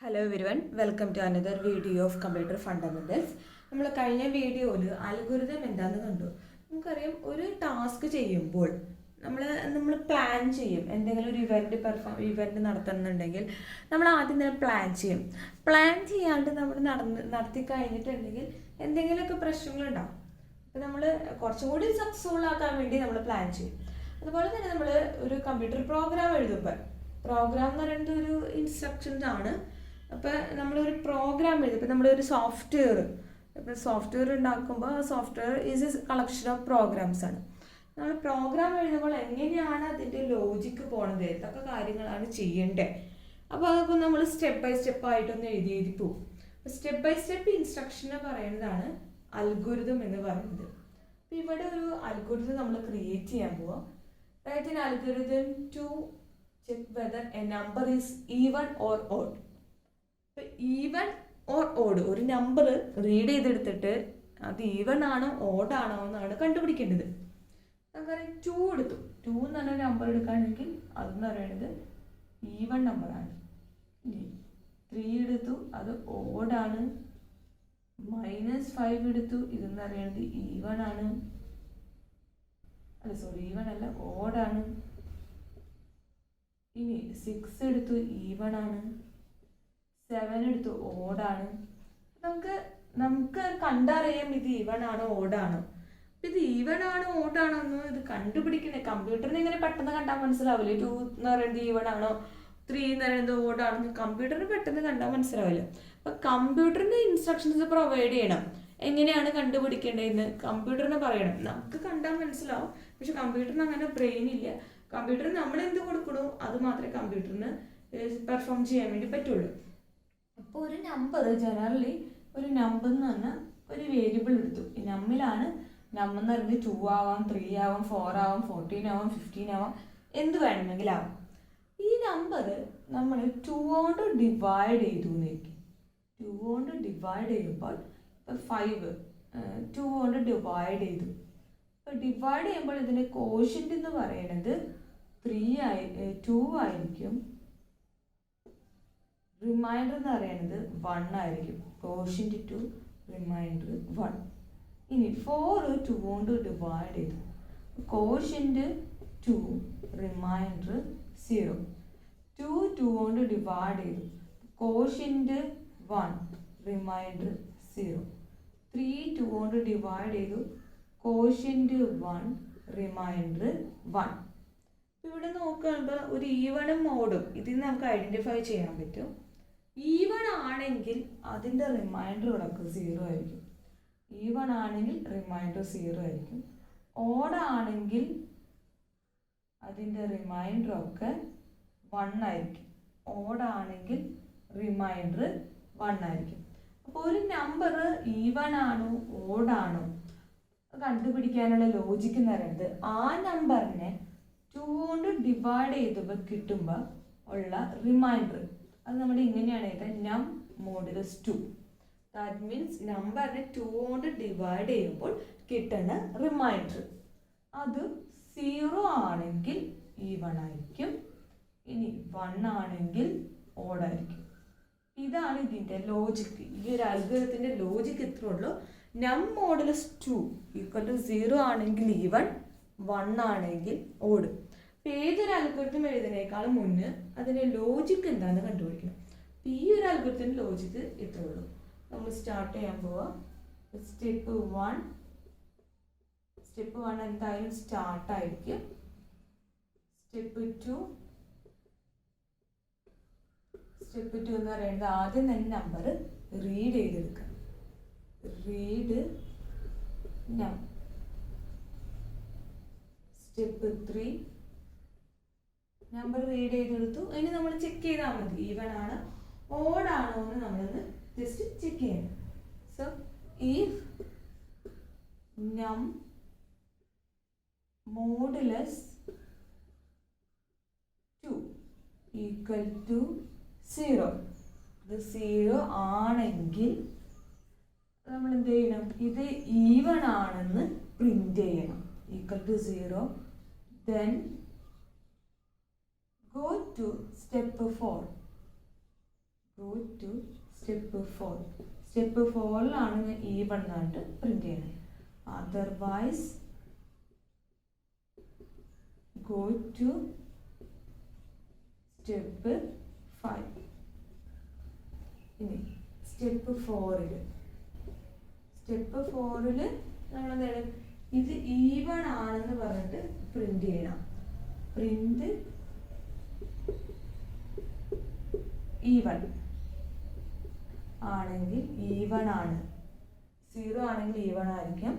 Hello everyone, welcome to another video of computer fundamentals. നമ്മൾ കഴിഞ്ഞ വീഡിയോയിൽ അൽഗോരിതം എന്താണെന്ന് കണ്ടു. നമുക്കറിയാം, ഒരു ടാസ്ക് ചെയ്യുമ്പോൾ നമ്മൾ പ്ലാൻ ചെയ്യും. എന്തെങ്കിലും ഒരു ഇവൻറ്റ് നടത്തുന്നുണ്ടെങ്കിൽ നമ്മൾ ആദ്യം തന്നെ പ്ലാൻ ചെയ്യും. പ്ലാൻ ചെയ്യാണ്ട് നമ്മൾ നടത്തി കഴിഞ്ഞിട്ടുണ്ടെങ്കിൽ എന്തെങ്കിലുമൊക്കെ പ്രശ്നങ്ങളുണ്ടാവും. അപ്പോൾ നമ്മൾ കുറച്ചും കൂടി സക്സസ്ഫുൾ ആക്കാൻ വേണ്ടി നമ്മൾ പ്ലാൻ ചെയ്യും. അതുപോലെ തന്നെ നമ്മൾ ഒരു കമ്പ്യൂട്ടർ പ്രോഗ്രാം എഴുതുമ്പോൾ, പ്രോഗ്രാം എന്ന് പറയുന്നത് ഒരു ഇൻസ്ട്രക്ഷൻസ് ആണ്. അപ്പോൾ നമ്മളൊരു പ്രോഗ്രാം എഴുതും. ഇപ്പോൾ നമ്മളൊരു സോഫ്റ്റ്വെയർ ഉണ്ടാക്കുമ്പോൾ ആ software is a collection of programs ആണ്. നമ്മൾ പ്രോഗ്രാം എഴുതുമ്പോൾ എങ്ങനെയാണ് അതിൻ്റെ ലോജിക്ക് പോണത്, എന്തൊക്കെ കാര്യങ്ങളാണ് ചെയ്യേണ്ടത്, അപ്പോൾ അതൊക്കെ നമ്മൾ സ്റ്റെപ്പ് ബൈ സ്റ്റെപ്പ് ആയിട്ടൊന്ന് എഴുതി പോകും. അപ്പോൾ സ്റ്റെപ്പ് ബൈ സ്റ്റെപ്പ് ഇൻസ്ട്രക്ഷനെ പറയുന്നതാണ് അൽഗോരിതം എന്ന് പറയുന്നത്. അപ്പോൾ ഇവിടെ ഒരു അൽഗോരിതം നമ്മൾ ക്രിയേറ്റ് ചെയ്യാൻ പോവാം. Write an algorithm to check whether a number is even or odd. Even or odd, ഒരു നമ്പർ റീഡ് ചെയ്തെടുത്തിട്ട് അത് ഈവൺ ആണോ ഓഡ് ആണോ എന്നാണ് കണ്ടുപിടിക്കേണ്ടത്. നമുക്കറിയാം 2 എടുത്തു. 2 എന്ന് പറഞ്ഞ നമ്പർ എടുക്കുകയാണെങ്കിൽ അതെന്ന് പറയുന്നത് ഈവൺ നമ്പറാണ്. 3 എടുത്തു, അത് ഓഡാണ്. -5 എടുത്തു, ഇതെന്ന് പറയുന്നത് ഈവൺ ആണ്. ഈവൺ അല്ല, ഓഡാണ്. ഇനി 6 എടുത്തു, ഈവൺ ആണ്. 7 എടുത്തു, ഓഡാണ്. നമുക്ക് കണ്ടറിയാം ഇത് ഈവൺ ആണോ ഓഡാണോ. ഇത് ഈവൺ ആണോ ഓഡാണോ എന്ന് ഇത് കണ്ടുപിടിക്കണേ കമ്പ്യൂട്ടറിന് ഇങ്ങനെ പെട്ടെന്ന് കണ്ടാൽ മനസ്സിലാവില്ല. 2 എന്ന് പറയുന്നത് ഈവൺ ആണോ, 3 എന്ന് പറയുന്നത് ഓഡാണെന്ന് കമ്പ്യൂട്ടറിന് പെട്ടെന്ന് കണ്ടാൽ മനസ്സിലാവില്ല. അപ്പം കമ്പ്യൂട്ടറിന് ഇൻസ്ട്രക്ഷൻസ് പ്രൊവൈഡ് ചെയ്യണം. എങ്ങനെയാണ് കണ്ടുപിടിക്കേണ്ടതെന്ന് കമ്പ്യൂട്ടറിന് പറയണം. നമുക്ക് കണ്ടാൽ മനസ്സിലാവും, പക്ഷെ കമ്പ്യൂട്ടറിന് അങ്ങനെ ബ്രെയിൻ ഇല്ല. കമ്പ്യൂട്ടറിന് നമ്മൾ എന്ത് കൊടുക്കണോ അത് മാത്രമേ കമ്പ്യൂട്ടറിന് പെർഫോം ചെയ്യാൻ വേണ്ടി പറ്റുള്ളൂ. അപ്പോൾ ഒരു നമ്പർ ജനറലി ഒരു നമ്പർ എന്ന് പറഞ്ഞാൽ ഒരു വേരിയബിൾ എടുത്തു. ഈ നമ്പർ എന്ന് പറയുന്നത് 2 ആവാം, 3 ആവാം, 4 ആവാം, 14 ആവാം, 15 ആവാം, എന്ത് വേണമെങ്കിലും ആവാം. ഈ നമ്പർ നമ്മൾ 2 കൊണ്ട് ഡിവൈഡ് ചെയ്തു എന്നിരിക്കും. 2 കൊണ്ട് ഡിവൈഡ് ചെയ്യുമ്പോൾ ഇപ്പോൾ 5 2 കൊണ്ട് ഡിവൈഡ് ചെയ്തു. ഇപ്പോൾ ഡിവൈഡ് ചെയ്യുമ്പോൾ ഇതിൻ്റെ കോഷ്യൻ്റ് എന്ന് പറയുന്നത് 2 ആയിരിക്കും. റിമൈൻഡർ എന്ന് പറയുന്നത് 1 ആയിരിക്കും. Quotient 2, remainder 1. ഇനി 4 2 കൊണ്ട് ഡിവൈഡ് ചെയ്തു. Quotient 2, reminder 0. 2 കൊണ്ട് ഡിവൈഡ് ചെയ്തു. Quotient 1, reminder 0. 3 2 കൊണ്ട് ഡിവൈഡ് ചെയ്തു. Quotient 1, remainder 1. ഇവിടെ നോക്കുമ്പോൾ ഒരു ഈവണും ഓടും ഇതിൽ നിന്ന് നമുക്ക് ഐഡൻറ്റിഫൈ ചെയ്യാൻ പറ്റും. ഈവൺ ആണെങ്കിൽ അതിൻ്റെ റിമൈൻഡർ കിടക്കും 0 ആയിരിക്കും. ഈവൺ ആണെങ്കിൽ റിമൈൻഡർ 0 ആയിരിക്കും. ഓടാണെങ്കിൽ അതിൻ്റെ റിമൈൻഡർ ഒക്കെ 1 ആയിരിക്കും. ഓടാണെങ്കിൽ റിമൈൻഡർ 1 ആയിരിക്കും. അപ്പോൾ ഒരു നമ്പർ ഈവൺ ആണോ ഓടാണോ കണ്ടുപിടിക്കാനുള്ള ലോജിക്ക് എന്ന് പറയുന്നത് ആ നമ്പറിനെ 2 കൊണ്ട് ഡിവൈഡ് ചെയ്തപ്പോൾ കിട്ടുമ്പോൾ ഉള്ള റിമൈൻഡർ അത് നമ്മൾ ഇങ്ങനെയാണ് എഴുതുക, നം മോഡുലസ് 2. ദാറ്റ് മീൻസ് നമ്പറിനെ 2 കൊണ്ട് ഡിവൈഡ് ചെയ്യുമ്പോൾ കിട്ടുന്ന റിമൈൻഡർ അത് 0 ആണെങ്കിൽ ഈവൺ ആയിരിക്കും. ഇനി 1 ആണെങ്കിൽ ഓഡായിരിക്കും. ഇതാണ് ഇതിൻ്റെ ലോജിക്ക്. ഈ ഒരു അൽഗോരിതത്തിൻ്റെ ലോജിക്ക് ഇത്രേ ഉള്ളൂ. നം മോഡുലസ് 2 = 0 ആണെങ്കിൽ ഈവൺ, 1 ആണെങ്കിൽ ഓഡ്. ഏതൊരു അൽഗോരിതം എഴുതുന്നതിനേക്കാളും മുന്നേ അതിൻ്റെ ലോജിക്ക് എന്താണെന്ന് കണ്ടുപിടിക്കണം. ഈ ഒരു അൽഗോരിതത്തിൻ്റെ ലോജിക്ക് ഇത്രേ ഉള്ളൂ. നമ്മൾ സ്റ്റാർട്ട് ചെയ്യാൻ പോവാം. സ്റ്റെപ്പ് 1 എന്തായാലും സ്റ്റാർട്ടായിരിക്കും. സ്റ്റെപ്പ് 2 എന്ന് പറയുന്നത് ആദ്യം തന്നെ നമ്പർ റീഡ് ചെയ്തെടുക്കുക. റീഡ് നം. സ്റ്റെപ്പ് 3 നമ്പർ റീഡ് ചെയ്തെടുത്തു. ഇനി നമ്മൾ ചെക്ക് ചെയ്താൽ മതി ഈവൺ ആണ് ഓഡാണോ എന്ന് നമ്മളൊന്ന് ജസ്റ്റ് ചെക്ക് ചെയ്യണം. സോ ഇഫ് നം മോഡുലസ് 2 = 0, ഇത് 0 ആണെങ്കിൽ നമ്മൾ എന്ത് ചെയ്യണം, ഇത് ഈവൺ ആണെന്ന് പ്രിന്റ് ചെയ്യണം. =0. then go to step 4. go to step 4. Step 4ലാണ് ഞാൻ ഈവൺ ആയിട്ട് പ്രിന്റ് ചെയ്യുന്നത്. Otherwise go to step 5. ഇനി സ്റ്റെപ്പ് 4ൽ നമ്മൾ എന്താണ് ഇത് ഈവൺ ആണെന്ന് പറഞ്ഞിട്ട് പ്രിന്റ് ചെയ്യണം. പ്രിന്റ് ഈവൺ ആണെങ്കിൽ ഈവൺ ആണ്, 0 ആണെങ്കിൽ ഈവൺ ആയിരിക്കും.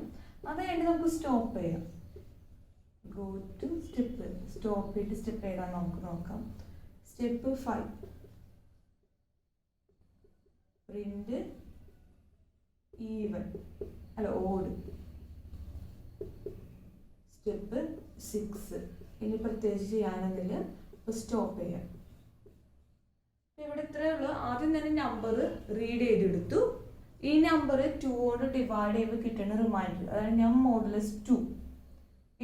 അത് കഴിഞ്ഞ് നമുക്ക് സ്റ്റോപ്പ് ചെയ്യാം. ഗോ ടു സ്റ്റെപ്പ്, സ്റ്റോപ്പ് ചെയ്തിട്ട് സ്റ്റെപ്പ് ഏതാ നമുക്ക് നോക്കാം. സ്റ്റെപ്പ് 5 പ്രിന്റ് ഈവൺ അല്ല ഓഡ്. സ്റ്റെപ്പ് 6 ഇനി പ്രത്യേകിച്ച് ചെയ്യാനെങ്കിൽ സ്റ്റോപ്പ് ചെയ്യാം. ഇവിടെ ഇത്രയേ ഉള്ളൂ. ആദ്യം തന്നെ നമ്പർ റീഡ് ചെയ്തെടുത്തു. ഈ നമ്പർ 2 കൊണ്ട് ഡിവൈഡ് ചെയ്യുമ്പോൾ കിട്ടുന്ന റിമൈൻഡർ, അതായത് നം മോഡുലസ് 2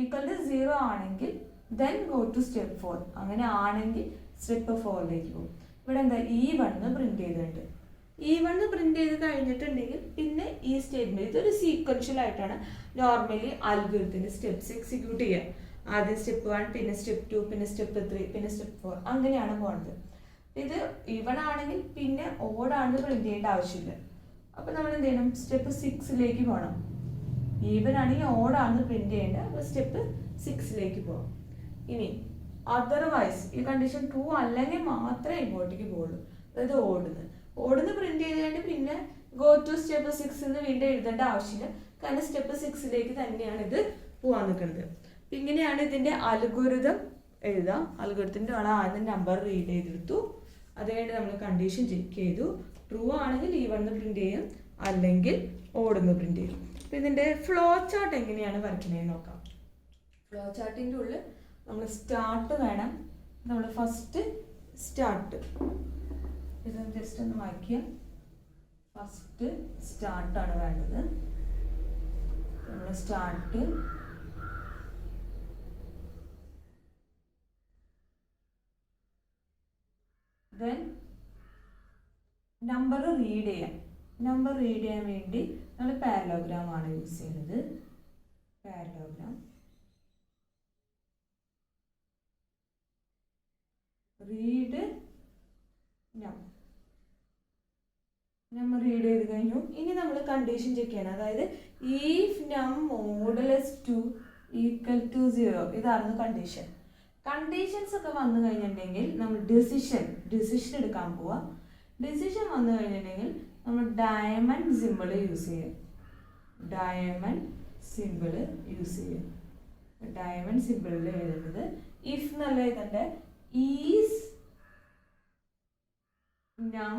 ഈക്വൽ ടു 0 ആണെങ്കിൽ ദെൻ ഗോ ടു സ്റ്റെപ്പ് 4. അങ്ങനെ ആണെങ്കിൽ സ്റ്റെപ്പ് 4ലേക്ക് പോകും. ഇവിടെ എന്താ E1 പ്രിന്റ് ചെയ്തിട്ടുണ്ട്. E1 പ്രിന്റ് ചെയ്ത് കഴിഞ്ഞിട്ടുണ്ടെങ്കിൽ പിന്നെ ഈ സ്റ്റേറ്റ്മെന്റ് ഇതൊരു സീക്വൻഷ്യൽ ആയിട്ടാണ് നോർമലി അൽഗോരിതത്തിന്റെ സ്റ്റെപ്സ് എക്സിക്യൂട്ട് ചെയ്യുക. ആദ്യം സ്റ്റെപ്പ് 1, പിന്നെ സ്റ്റെപ്പ് 2, പിന്നെ സ്റ്റെപ്പ് 3, പിന്നെ സ്റ്റെപ്പ് 4, അങ്ങനെയാണ് പോകുന്നത്. ഇത് ഈവൺ ആണെങ്കിൽ പിന്നെ ഓടാണെന്ന് പ്രിന്റ് ചെയ്യേണ്ട ആവശ്യമില്ല. അപ്പൊ നമ്മൾ എന്ത് ചെയ്യണം, സ്റ്റെപ്പ് 6ലേക്ക് പോകണം. ഈവൺ ആണെങ്കിൽ ഓടാണെന്ന് പ്രിന്റ് ചെയ്യേണ്ട, അപ്പൊ സ്റ്റെപ്പ് 6ലേക്ക് പോകാം. അതർവൈസ് ഈ കണ്ടീഷൻ ട്രൂ അല്ലെങ്കിൽ മാത്രമേ ഇങ്ങോട്ടേക്ക് പോകുള്ളൂ. അതായത് ഓടുന്ന് പ്രിന്റ് ചെയ്തുകൊണ്ട് പിന്നെ ഗോ ടു സ്റ്റെപ്പ് 6 വീണ്ടും എഴുതേണ്ട ആവശ്യമില്ല. കാരണം സ്റ്റെപ്പ് 6ലേക്ക് തന്നെയാണ് ഇത് പോകാൻ നിൽക്കുന്നത്. ഇങ്ങനെയാണ് ഇതിന്റെ അൽഗോരിതം എഴുതാം. അൽഗോരിതത്തിന്റെ ആദ്യം നമ്പർ റീഡ് ചെയ്തെടുത്തു, അത് കഴിഞ്ഞ് നമ്മൾ കണ്ടീഷൻ ചെക്ക് ചെയ്തു. ട്രൂ ആണെങ്കിൽ E1 പ്രിന്റ് ചെയ്യും, അല്ലെങ്കിൽ ഓടുന്ന് പ്രിന്റ് ചെയ്യും. അപ്പൊ ഇതിന്റെ ഫ്ലോ ചാർട്ട് എങ്ങനെയാണ് വരയ്ക്കുന്നതെന്ന് നോക്കാം. ഫ്ലോ ചാർട്ടിന്റെ ഉള്ളിൽ നമ്മൾ സ്റ്റാർട്ട് വേണം. നമ്മൾ ഫസ്റ്റ് സ്റ്റാർട്ട് ഇത് ജസ്റ്റ് ഒന്ന് വായിക്കുക. ഫസ്റ്റ് സ്റ്റാർട്ടാണ് വേണ്ടത്. നമ്മൾ സ്റ്റാർട്ട് ദെൻ നമ്പർ റീഡ് ചെയ്യാൻ. നമ്പർ റീഡ് ചെയ്യാൻ വേണ്ടി നമ്മൾ പാരലോഗ്രാം ആണ് യൂസ് ചെയ്യുന്നത്. പാരലോഗ്രാം റീഡ് നമ്മൾ റീഡ് ചെയ്ത് കഴിഞ്ഞു. ഇനി നമ്മൾ കണ്ടീഷൻ ചെക്ക് ചെയ്യണം. അതായത് ഈഫ് നം മോഡുലസ് 2 ഈക്വൽ ടു 0 ഇതായിരുന്നു കണ്ടീഷൻ. കണ്ടീഷൻസ് ഒക്കെ വന്നു കഴിഞ്ഞിട്ടുണ്ടെങ്കിൽ നമ്മൾ ഡിസിഷൻ എടുക്കാൻ പോവാം. ഡിസിഷൻ വന്നു കഴിഞ്ഞിട്ടുണ്ടെങ്കിൽ നമ്മൾ ഡയമണ്ട് സിമ്പിൾ യൂസ് ചെയ്യും. ഡയമണ്ട് സിമ്പിളിൽ എഴുതുന്നത് ഇഫ് എന്നല്ല എഴുതേണ്ട, ഈസ് നം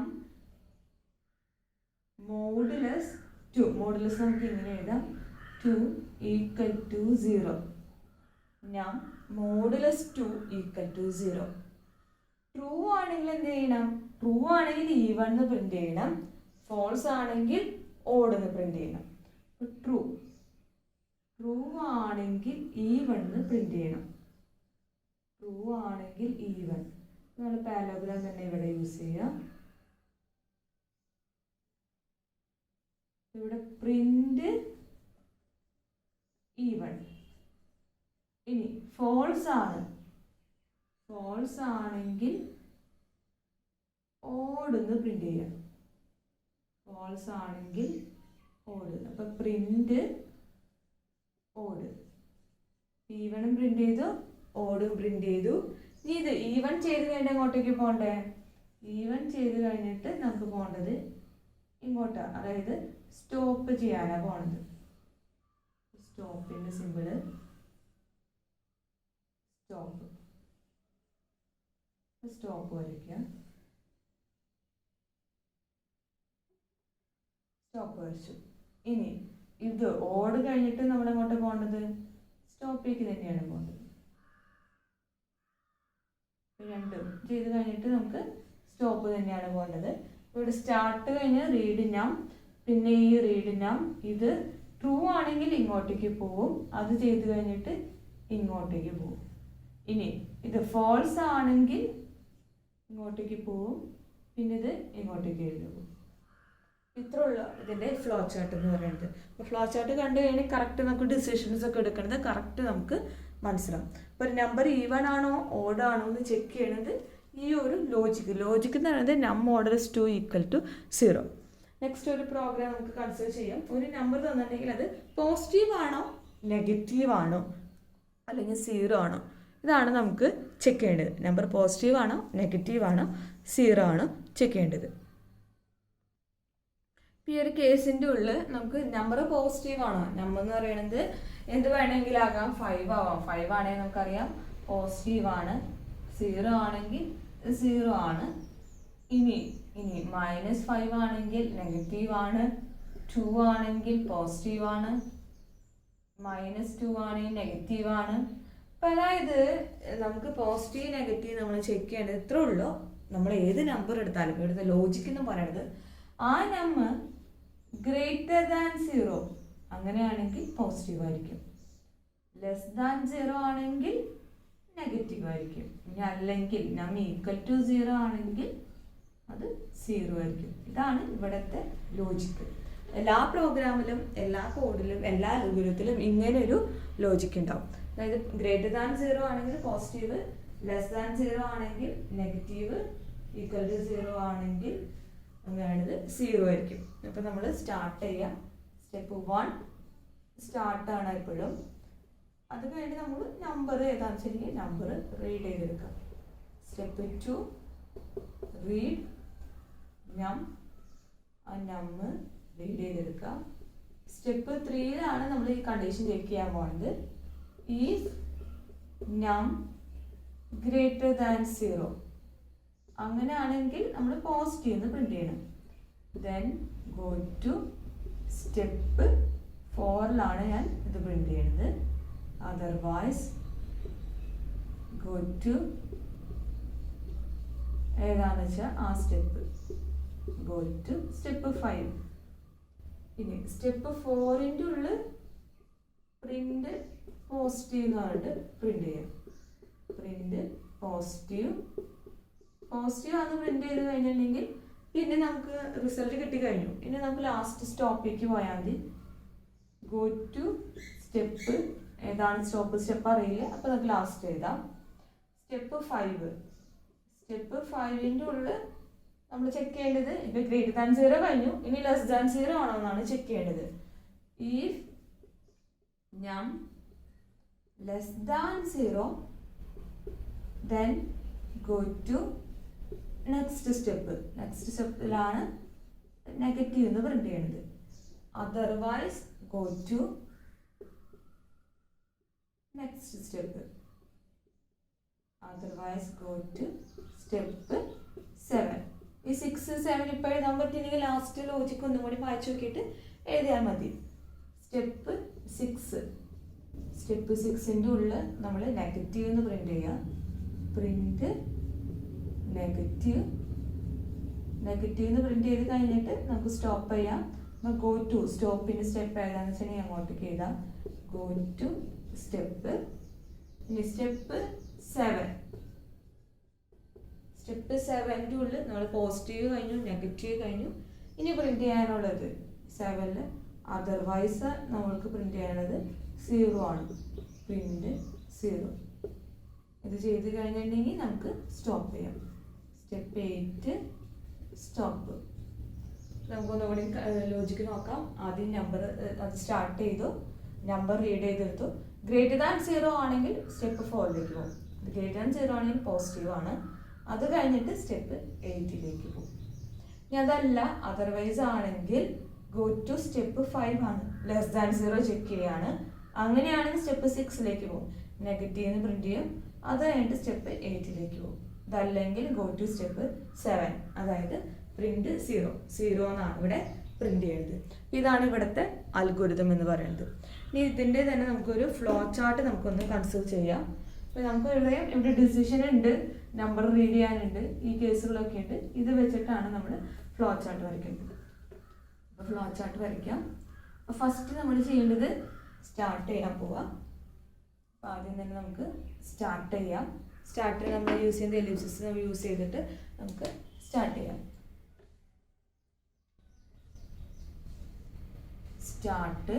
മോഡുലസ് 2. മോഡുലസ് നമുക്ക് ഇങ്ങനെ എഴുതാം, 2 ഈക്വൽ ടു 0. നം മോഡുലസ് 2 ഈക്വൽ ടു 0. ട്രൂ ആണെങ്കിൽ എന്ത് ചെയ്യണം? ട്രൂ ആണെങ്കിൽ E1 പ്രിന്റ് ചെയ്യണം, ഫോൾസ് ആണെങ്കിൽ ഓടുന്ന് പ്രിന്റ് ചെയ്യണം. ട്രൂ ആണെങ്കിൽ E1 പ്രിന്റ് ചെയ്യണം. ട്രൂ ആണെങ്കിൽ E1. നമ്മൾ പാരലോഗ്രാം തന്നെ ഇവിടെ യൂസ് ചെയ്യാം. ഇവിടെ പ്രിന്റ് E1. ഇനി ഫോൾസ് ആണെങ്കിൽ ഓടുന്ന് പ്രിന്റ് ചെയ്യാം. ഫോൾസ് ആണെങ്കിൽ ഓട്. അപ്പൊ പ്രിന്റ് ഓട്. E1 പ്രിന്റ് ചെയ്തു, ഓടും പ്രിന്റ് ചെയ്തു. ഇനി ഇത് E1 ചെയ്ത് കഴിഞ്ഞിട്ട് എങ്ങോട്ടേക്ക് പോകണ്ടേ? E1 ചെയ്ത് കഴിഞ്ഞിട്ട് നമുക്ക് പോകേണ്ടത് ഇങ്ങോട്ടാണ്. അതായത് സ്റ്റോപ്പ് ചെയ്യാനാണ് പോണത്. സ്റ്റോപ്പിന്റെ സിമ്പിള് സ്റ്റോപ്പ് വരയ്ക്കുക. സ്റ്റോപ്പ് വരച്ചു. ഇനി ഇത് ഓട് കഴിഞ്ഞിട്ട് നമ്മൾ എങ്ങോട്ട് പോകേണ്ടത്? സ്റ്റോപ്പിലേക്ക് തന്നെയാണ് പോകേണ്ടത്. രണ്ടും ചെയ്ത് കഴിഞ്ഞിട്ട് നമുക്ക് സ്റ്റോപ്പ് തന്നെയാണ് പോകേണ്ടത്. ഇവിടെ സ്റ്റാർട്ട് കഴിഞ്ഞ് റീഡ് നം, പിന്നെ ഈ റീഡ് നം ഇത് ട്രൂ ആണെങ്കിൽ ഇങ്ങോട്ടേക്ക് പോവും, അത് ചെയ്ത് കഴിഞ്ഞിട്ട് ഇങ്ങോട്ടേക്ക് പോവും. ഇനി ഇത് ഫോൾസ് ആണെങ്കിൽ ഇങ്ങോട്ടേക്ക് പോവും, പിന്നെ ഇത് ഇങ്ങോട്ടേക്ക് എഴുതും. ഇത്ര ഉള്ള ഇതിൻ്റെ ഫ്ലോ ചാർട്ട് എന്ന് പറയുന്നത്. അപ്പോൾ ഫ്ലോ ചാർട്ട് കണ്ടു കഴിഞ്ഞാൽ കറക്റ്റ് നമുക്ക് ഡിസിഷൻസ് ഒക്കെ എടുക്കുന്നത് കറക്റ്റ് നമുക്ക് മനസ്സിലാവും. ഇപ്പോൾ ഒരു നമ്പർ ഈവൺ ആണോ ഓഡ് ആണോ എന്ന് ചെക്ക് ചെയ്യണത് ഈ ഒരു ലോജിക്ക് എന്ന് പറയുന്നത് നം ഓർഡർ ഇസ് 2 = 0. നെക്സ്റ്റ് ഒരു പ്രോഗ്രാം നമുക്ക് കൺസിഡർ ചെയ്യാം. ഒരു നമ്പർ തന്നിട്ടുണ്ടെങ്കിൽ അത് പോസിറ്റീവ് ആണോ നെഗറ്റീവ് ആണോ അല്ലെങ്കിൽ 0 ആണോ, ഇതാണ് നമുക്ക് ചെക്ക് ചെയ്യേണ്ടത്. നമ്പർ പോസിറ്റീവ് ആണോ നെഗറ്റീവ് ആണോ 0 ആണോ ചെക്ക് ചെയ്യേണ്ടത്. ഈ ഒരു കേസിൻ്റെ ഉള്ളിൽ നമുക്ക് നമ്പർ പോസിറ്റീവ് ആണോ, നമ്പർ എന്ന് പറയുന്നത് എന്ത് വേണമെങ്കിലും ആകാം, 5 ആവാം. 5 ആണെങ്കിൽ നമുക്കറിയാം പോസിറ്റീവ് ആണ്, 0 ആണെങ്കിൽ 0 ആണ്. ഇനി -5 ആണെങ്കിൽ നെഗറ്റീവ് ആണ്, 2 ആണെങ്കിൽ പോസിറ്റീവ് ആണ്, -2 ആണെങ്കിൽ നെഗറ്റീവ് ആണ്. അപ്പം അതായത് നമുക്ക് പോസിറ്റീവ് നെഗറ്റീവ് നമ്മൾ ചെക്ക് ചെയ്യേണ്ടത് ഇത്രേ ഉള്ളൂ. നമ്മൾ ഏത് നമ്പർ എടുത്താലും ഇവിടുത്തെ ലോജിക്ക് എന്ന് പറയുന്നത് ആ നമ്പർ ഗ്രേറ്റർ ദാൻ 0 അങ്ങനെയാണെങ്കിൽ പോസിറ്റീവ് ആയിരിക്കും, ലെസ് ദാൻ 0 ആണെങ്കിൽ നെഗറ്റീവ് ആയിരിക്കും. ഇനി അല്ലെങ്കിൽ നമ്പർ =0 ആണെങ്കിൽ അത് 0 ആയിരിക്കും. ഇതാണ് ഇവിടുത്തെ ലോജിക്ക്. എല്ലാ പ്രോഗ്രാമിലും എല്ലാ കോഡിലും എല്ലാ അൽഗോരിതത്തിലും ഇങ്ങനെ ഒരു ലോജിക്ക് ഉണ്ടാവും. അതായത് ഗ്രേറ്റർ ദാൻ 0 ആണെങ്കിൽ പോസിറ്റീവ്, ലെസ് ദാൻ 0 ആണെങ്കിൽ നെഗറ്റീവ്, =0 ആണെങ്കിൽ അങ്ങനെയാണിത് 0 ആയിരിക്കും. അപ്പോൾ നമ്മൾ സ്റ്റാർട്ട് ചെയ്യാം. സ്റ്റെപ്പ് 1 സ്റ്റാർട്ടാണ് എപ്പോഴും. അത് കഴിഞ്ഞ് നമ്മൾ നമ്പർ ഏതാണെന്ന് വെച്ചിട്ടുണ്ടെങ്കിൽ നമ്പർ റീഡ് ചെയ്തെടുക്കാം. സ്റ്റെപ്പ് 2 റീഡ് നം, ആ നമ്പർ റീഡ് ചെയ്തെടുക്കാം. സ്റ്റെപ്പ് 3യിലാണ് നമ്മൾ ഈ കണ്ടീഷൻ ചെക്ക് ചെയ്യാൻ പോകുന്നത്. ഈഫ് നം ഗ്രേറ്റർ ദാൻ 0 അങ്ങനെയാണെങ്കിൽ നമ്മൾ പോസിറ്റീവ് എന്ന് പ്രിന്റ് ചെയ്യണം. ദെൻ ഗോ ടു സ്റ്റെപ്പ് 4ലാണ് ഞാൻ ഇത് പ്രിന്റ് ചെയ്യുന്നത്. അതർവൈസ് ഗോ ടു ഏതാണെന്ന് വെച്ചാൽ ആ സ്റ്റെപ്പ്, ഗോ ടു സ്റ്റെപ്പ് 5. ഇനി സ്റ്റെപ്പ് 4ൻ്റെ ഉള്ളിൽ പ്രിന്റ് പോസിറ്റീവ് എന്ന് പറഞ്ഞിട്ട് പ്രിന്റ് ചെയ്യാം. പ്രിന്റ് പോസിറ്റീവ് ആണ് പ്രിന്റ് ചെയ്ത് കഴിഞ്ഞിട്ടുണ്ടെങ്കിൽ പിന്നെ നമുക്ക് റിസൾട്ട് കിട്ടിക്കഴിഞ്ഞു. ഇനി നമുക്ക് ലാസ്റ്റ് സ്റ്റോപ്പിലേക്ക് പോയാൽ മതി. ഗോ ടു സ്റ്റെപ്പ് ഏതാണ് സ്റ്റെപ്പ് അറിയില്ല, അപ്പോൾ നമുക്ക് ലാസ്റ്റ് എഴുതാം. സ്റ്റെപ്പ് 5. സ്റ്റെപ്പ് 5ൻ്റെ ഉള്ളിൽ നമ്മൾ ചെക്ക് ചെയ്യേണ്ടത് ഇപ്പോൾ ഗ്രേറ്റർ ദാൻ 0 കഴിഞ്ഞു, ഇനി ലെസ് ദാൻ 0 ആണോ എന്നാണ് ചെക്ക് ചെയ്യേണ്ടത്. If num less than 0 then go to next സ്റ്റെപ്പിലാണ് നെഗറ്റീവ് എന്ന് പ്രിന്റ് ചെയ്യുന്നത്. Otherwise go to next step, otherwise go to step 7. ഈ 6, 7 ഇപ്പോൾ എഴുതാൻ പറ്റില്ലെങ്കിൽ ലാസ്റ്റ് ലോജിക്ക് ഒന്നും കൂടി വായിച്ചു നോക്കിയിട്ട് എഴുതിയാൽ മതി. സ്റ്റെപ്പ് 6ൻ്റെ ഉള്ളിൽ നമ്മൾ നെഗറ്റീവ് എന്ന് പ്രിന്റ് ചെയ്യുക. പ്രിന്റ് നെഗറ്റീവ് എന്ന് പ്രിന്റ് ചെയ്ത് കഴിഞ്ഞിട്ട് നമുക്ക് സ്റ്റോപ്പ് ചെയ്യാം. ഗോ ടു സ്റ്റോപ്പിൻ്റെ സ്റ്റെപ്പ് ഏതാണെന്ന് വെച്ചാൽ അങ്ങോട്ടേക്ക് എഴുതാം. ഗോ ടു സ്റ്റെപ്പ്, ഇനി സ്റ്റെപ്പ് 7. സ്റ്റെപ്പ് 7ൻ്റെ ഉള്ളിൽ നമ്മൾ പോസിറ്റീവ് കഴിഞ്ഞു, നെഗറ്റീവ് കഴിഞ്ഞു. ഇനി പ്രിന്റ് ചെയ്യാനുള്ളത് 7ൽ അതർവൈസ് നമ്മൾക്ക് പ്രിന്റ് ചെയ്യാനുള്ളത് 0 ആണ്. പ്രിന്റ് 0 ഇത് ചെയ്ത് കഴിഞ്ഞിട്ടുണ്ടെങ്കിൽ നമുക്ക് സ്റ്റോപ്പ് ചെയ്യാം. Step 8 stop. നമുക്കൊന്നുകൂടി ലോജിക്ക് നോക്കാം. ആദ്യം നമ്പർ അത് സ്റ്റാർട്ട് ചെയ്തു, നമ്പർ റീഡ് ചെയ്തെടുത്തു. ഗ്രേറ്റർ ദാൻ 0 ആണെങ്കിൽ സ്റ്റെപ്പ് 4ലേക്ക് പോകും. ഗ്രേറ്റർ ദാൻ 0 ആണെങ്കിൽ പോസിറ്റീവ് ആണ്. അത് കഴിഞ്ഞിട്ട് സ്റ്റെപ്പ് 8ലേക്ക് പോകും. ഇനി അതല്ല അതർവൈസ് ആണെങ്കിൽ ഗോ ടു സ്റ്റെപ്പ് 5 ആണ്. ലെസ് ദാൻ 0 ചെക്ക് ചെയ്യാണ്. അങ്ങനെയാണെങ്കിൽ സ്റ്റെപ്പ് 6ലേക്ക് പോകും. നെഗറ്റീവ് എന്ന് പ്രിന്റ് ചെയ്യും. അത് കഴിഞ്ഞിട്ട് സ്റ്റെപ്പ് 8ലേക്ക് പോകും. അതല്ലെങ്കിൽ ഗോ ടു സ്റ്റെപ്പ് 7, അതായത് പ്രിന്റ് 0 എന്നാണ് ഇവിടെ പ്രിന്റ് ചെയ്യുന്നത്. ഇതാണ് ഇവിടുത്തെ അൽഗോരിതം എന്ന് പറയുന്നത്. ഇനി ഇതിൻ്റെ തന്നെ നമുക്കൊരു ഫ്ലോ ചാർട്ട് നമുക്കൊന്ന് കൺസിഡർ ചെയ്യാം. അപ്പോൾ നമുക്ക് ഇവിടെ ഡിസിഷൻ ഉണ്ട്, നമ്പർ റീഡ് ചെയ്യാനുണ്ട്, ഈ കേസുകളൊക്കെ ഉണ്ട്. ഇത് വെച്ചിട്ടാണ് നമ്മൾ ഫ്ലോ ചാർട്ട് വരയ്ക്കുന്നത്. അപ്പോൾ ഫ്ലോ ചാർട്ട് വരയ്ക്കാം. അപ്പോൾ ഫസ്റ്റ് നമ്മൾ ചെയ്യേണ്ടത് സ്റ്റാർട്ട് ചെയ്യാൻ പോവാം. അപ്പോൾ ആദ്യം തന്നെ നമുക്ക് സ്റ്റാർട്ട് ചെയ്യാം. സ്റ്റാർട്ട് നമ്മൾ യൂസ് ചെയ്യുന്ന എലിപ്സിസ് നമ്മൾ യൂസ് ചെയ്തിട്ട് നമുക്ക് സ്റ്റാർട്ട് ചെയ്യാം. സ്റ്റാർട്ട്,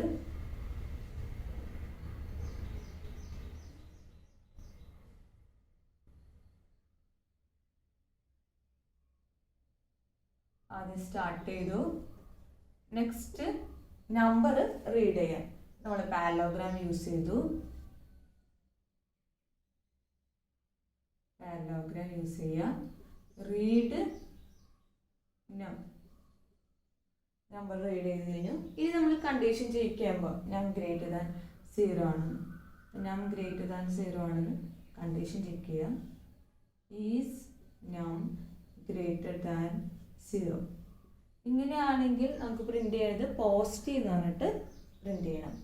ആദ്യം സ്റ്റാർട്ട് ചെയ്തു. നെക്സ്റ്റ് നമ്പർ റീഡ് ചെയ്യാൻ നമ്മൾ പാരലോഗ്രാം യൂസ് ചെയ്തു. പാരലോഗ്രാം യൂസ് ചെയ്യാം. റീഡ് നമ്പർ റീഡ് ചെയ്ത് കഴിഞ്ഞു. ഇനി നമ്മൾ കണ്ടീഷൻ ചെയ്യിക്കുമ്പോൾ നം ഗ്രേറ്റർ ദാൻ 0 ആണെന്ന്, നം ഗ്രേറ്റർ ദാൻ 0 ആണെന്ന് കണ്ടീഷൻ ചെക്ക് ചെയ്യാം. ഈസ് നം ഗ്രേറ്റർ ദാൻ 0. ഇങ്ങനെയാണെങ്കിൽ നമുക്ക് പ്രിന്റ് ചെയ്യുന്നത് പോസിറ്റീവ് എന്ന് പറഞ്ഞിട്ട് പ്രിന്റ് ചെയ്യണം.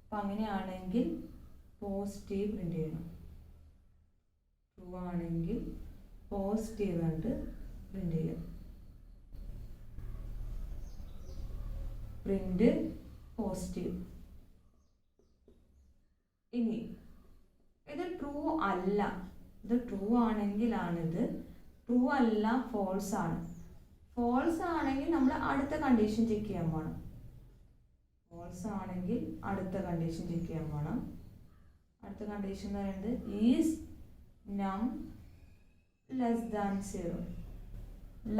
അപ്പം അങ്ങനെയാണെങ്കിൽ പോസിറ്റീവ് പ്രിന്റ് ചെയ്യണം. ട്രൂ ആണെങ്കിൽ പോസിറ്റീവ് പറഞ്ഞിട്ട് പ്രിന്റ് ചെയ്യാം. Print positive. ഇനി ഇത് ട്രൂ അല്ല, ഇത് ട്രൂ ആണെങ്കിലാണിത്, ട്രൂ അല്ല ഫോൾസ് ആണ്. ഫോൾസ് ആണെങ്കിൽ നമ്മൾ അടുത്ത കണ്ടീഷൻ ചെക്ക് ചെയ്യാൻ പോകണം. ഫോൾസ് ആണെങ്കിൽ അടുത്ത കണ്ടീഷൻ ചെക്ക് ചെയ്യാൻ പോകണം. അടുത്ത കണ്ടീഷൻ എന്ന് പറയുന്നത് ഈസ് നം ലെസ് ദാൻ 0.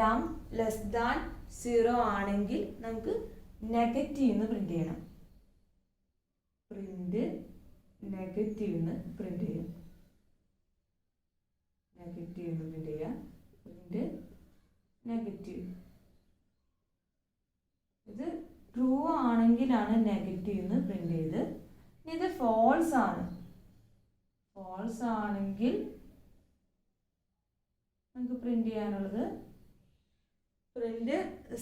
നം ലെസ് ദാൻ 0 ആണെങ്കിൽ നമുക്ക് നെഗറ്റീവ് എന്ന് പ്രിന്റ് ചെയ്യണം. പ്രിന്റ് നെഗറ്റീവ് എന്ന് പ്രിന്റ് ചെയ്യാം. നെഗറ്റീവ് എന്ന് പ്രിന്റ് ചെയ്യാം. Print negative. ഇത് ട്രൂ ആണെങ്കിലാണ് നെഗറ്റീവ് എന്ന് പ്രിന്റ് ചെയ്ത്. ഇത് ഫോൾസ് ആണ്. ഫോൾസ് ആണെങ്കിൽ നമുക്ക് പ്രിന്റ് ചെയ്യാനുള്ളത് പ്രിന്റ്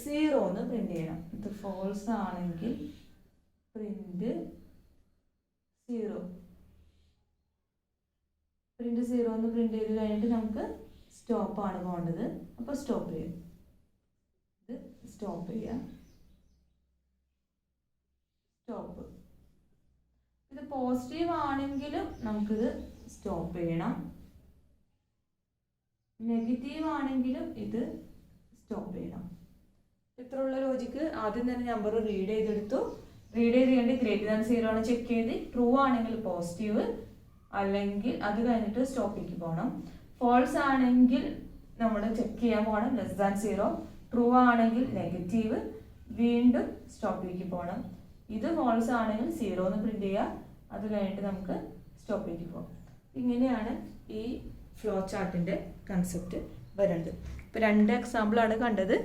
0 എന്ന് പ്രിന്റ് ചെയ്യണം. ഇത് ഫോൾസ് ആണെങ്കിൽ പ്രിന്റ് 0. പ്രിന്റ് 0 എന്ന് പ്രിന്റ് ചെയ്ത് കഴിഞ്ഞിട്ട് നമുക്ക് സ്റ്റോപ്പ് ആണ് പോകേണ്ടത്. അപ്പോൾ സ്റ്റോപ്പ് ചെയ്യാം. ഇത് സ്റ്റോപ്പ് ചെയ്യാം. സ്റ്റോപ്പ്. ഇത് പോസിറ്റീവ് ആണെങ്കിലും നമുക്കിത് സ്റ്റോപ്പ് ചെയ്യണം. നെഗറ്റീവ് ആണെങ്കിലും ഇത് സ്റ്റോപ്പ് ചെയ്യണം. ഇത്രയുള്ള ലോജിക്ക് ആദ്യം തന്നെ നമ്പർ റീഡ് ചെയ്തെടുത്തു. റീഡ് ചെയ്ത് കഴിഞ്ഞിട്ട് ഗ്രേറ്റർ ദാൻ 0 ആണ് ചെക്ക് ചെയ്ത്. ട്രൂ ആണെങ്കിൽ പോസിറ്റീവ്, അല്ലെങ്കിൽ അത് കഴിഞ്ഞിട്ട് സ്റ്റോപ്പിലേക്ക് പോകണം. ഫോൾസ് ആണെങ്കിൽ നമ്മൾ ചെക്ക് ചെയ്യാൻ പോകണം ലെസ് ദാൻ 0. ട്രൂ ആണെങ്കിൽ നെഗറ്റീവ്, വീണ്ടും സ്റ്റോപ്പിലേക്ക് പോകണം. ഇത് ഫോൾസ് ആണെങ്കിൽ 0 എന്ന് പ്രിന്റ് ചെയ്യുക. അത് കഴിഞ്ഞിട്ട് നമുക്ക് സ്റ്റോപ്പിലേക്ക് പോകാം. ഇങ്ങനെയാണ് ഈ ഫ്ലോ ചാർട്ടിൻ്റെ കൺസെപ്റ്റ് വരുന്നത്. ഇപ്പോൾ 2 എക്സാമ്പിളാണ് കണ്ടത്.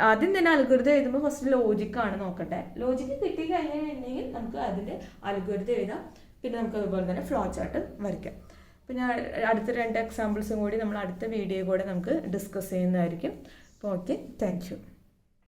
ആദ്യം തന്നെ അൽഗോരിതം എഴുതുമ്പോൾ ഫസ്റ്റ് ലോജിക്കാണ് നോക്കട്ടെ. ലോജിക്ക് കിട്ടിക്കഴിഞ്ഞിട്ടുണ്ടെങ്കിൽ നമുക്ക് അതിൻ്റെ അൽഗോരിതം എഴുതാം. പിന്നെ നമുക്ക് അതുപോലെ തന്നെ ഫ്ലോ ചാർട്ട് വരയ്ക്കാം. അപ്പോൾ ഞാൻ അടുത്ത 2 എക്സാമ്പിൾസും കൂടി നമ്മൾ അടുത്ത വീഡിയോ കൂടെ നമുക്ക് ഡിസ്കസ് ചെയ്യുന്നതായിരിക്കും. അപ്പോൾ ഓക്കെ, താങ്ക് യു.